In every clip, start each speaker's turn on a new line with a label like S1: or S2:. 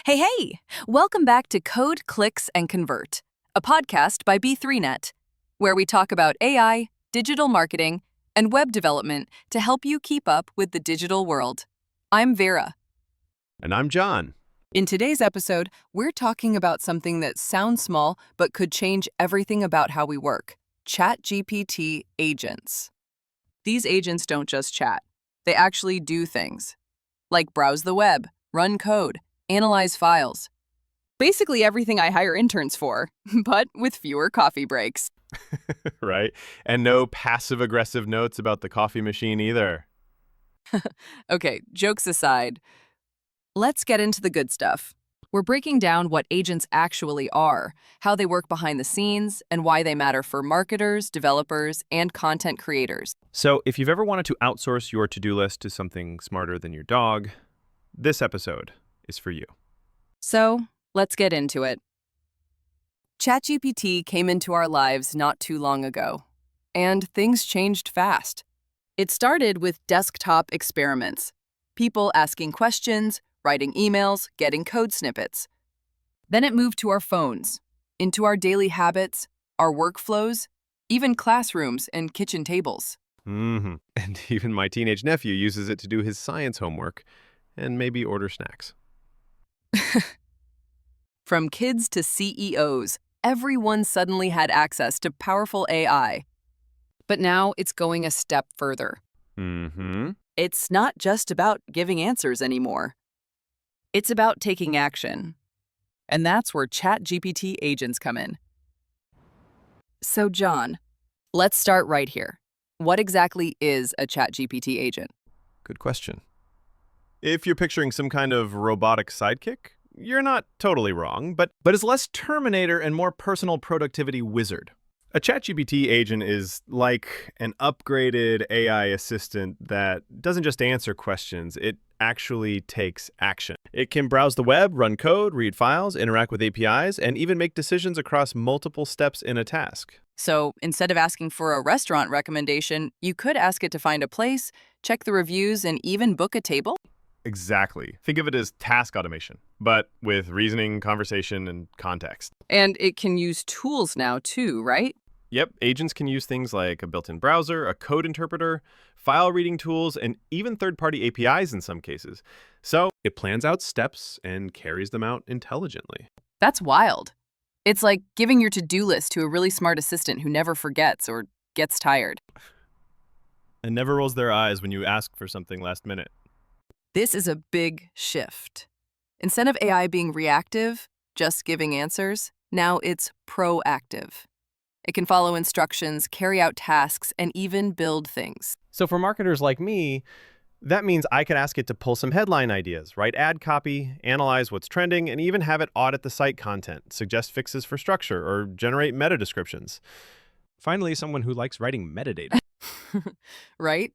S1: Hey! Welcome back to Code, Clicks, and Convert, a podcast by B3Net, where we talk about AI, digital marketing, and web development to help you keep up with the digital world. I'm Vera.
S2: And I'm John.
S1: In today's episode, we're talking about something that sounds small but could change everything about how we work: ChatGPT Agents. These agents don't just chat, they actually do things, like browse the web, run code, analyze files. Basically everything I hire interns for, but with fewer coffee breaks.
S2: Right? And no passive-aggressive notes about the coffee machine either.
S1: Okay, jokes aside, let's get into the good stuff. We're breaking down what agents actually are, how they work behind the scenes, and why they matter for marketers, developers, and content creators.
S2: So if you've ever wanted to outsource your to-do list to something smarter than your dog, this episode is for you.
S1: So, let's get into it. ChatGPT came into our lives not too long ago, and things changed fast. It started with desktop experiments, people asking questions, writing emails, getting code snippets. Then it moved to our phones, into our daily habits, our workflows, even classrooms and kitchen tables.
S2: And even my teenage nephew uses it to do his science homework and maybe order snacks.
S1: From kids to CEOs, everyone suddenly had access to powerful AI. But now it's going a step further. It's not just about giving answers anymore. It's about taking action. And that's where ChatGPT agents come in. So, John, let's start right here. What exactly is a ChatGPT agent?
S2: Good question. If you're picturing some kind of robotic sidekick, you're not totally wrong, but it's less Terminator and more personal productivity wizard. A ChatGPT agent is like an upgraded AI assistant that doesn't just answer questions, it actually takes action. It can browse the web, run code, read files, interact with APIs, and even make decisions across multiple steps in a task.
S1: So, instead of asking for a restaurant recommendation, you could ask it to find a place, check the reviews, and even book a table?
S2: Exactly. Think of it as task automation, but with reasoning, conversation, and context.
S1: And it can use tools now too, right?
S2: Yep, agents can use things like a built-in browser, a code interpreter, file reading tools, and even third-party APIs in some cases. So it plans out steps and carries them out intelligently.
S1: That's wild. It's like giving your to-do list to a really smart assistant who never forgets or gets tired.
S2: And never rolls their eyes when you ask for something last minute.
S1: This is a big shift. Instead of AI being reactive, just giving answers, now it's proactive. It can follow instructions, carry out tasks, and even build things.
S2: So for marketers like me, that means I could ask it to pull some headline ideas, write ad copy, analyze what's trending, and even have it audit the site content, suggest fixes for structure, or generate meta descriptions. Finally, someone who likes writing metadata.
S1: Right?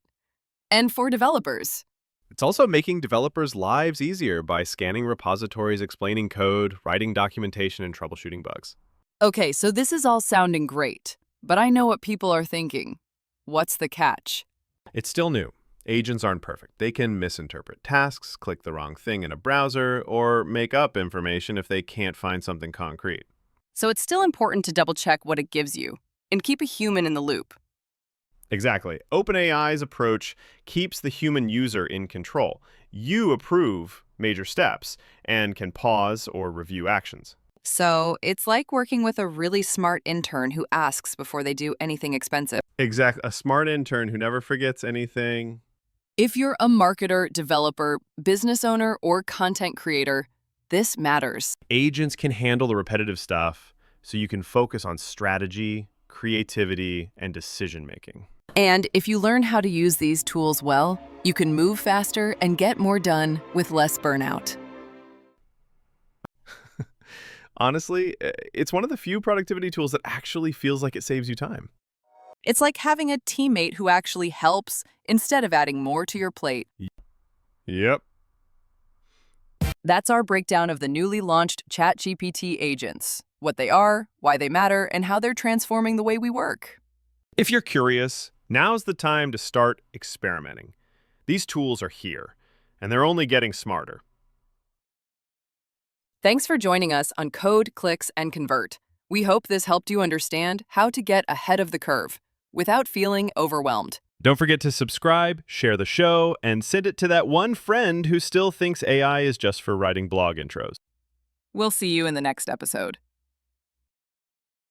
S1: And for developers.
S2: It's also making developers' lives easier by scanning repositories, explaining code, writing documentation, and troubleshooting bugs.
S1: Okay, so this is all sounding great, but I know what people are thinking. What's the catch?
S2: It's still new. Agents aren't perfect. They can misinterpret tasks, click the wrong thing in a browser, or make up information if they can't find something concrete.
S1: So it's still important to double-check what it gives you and keep a human in the loop.
S2: Exactly. OpenAI's approach keeps the human user in control. You approve major steps and can pause or review actions.
S1: So it's like working with a really smart intern who asks before they do anything expensive.
S2: Exactly. A smart intern who never forgets anything.
S1: If you're a marketer, developer, business owner, or content creator, this matters.
S2: Agents can handle the repetitive stuff so you can focus on strategy, creativity, and decision-making.
S1: And if you learn how to use these tools well, you can move faster and get more done with less burnout.
S2: Honestly, it's one of the few productivity tools that actually feels like it saves you time.
S1: It's like having a teammate who actually helps instead of adding more to your plate.
S2: Yep.
S1: That's our breakdown of the newly launched ChatGPT agents, what they are, why they matter, and how they're transforming the way we work.
S2: If you're curious, now's the time to start experimenting. These tools are here, and they're only getting smarter.
S1: Thanks for joining us on Code, Clicks, and Convert. We hope this helped you understand how to get ahead of the curve without feeling overwhelmed.
S2: Don't forget to subscribe, share the show, and send it to that one friend who still thinks AI is just for writing blog intros.
S1: We'll see you in the next episode.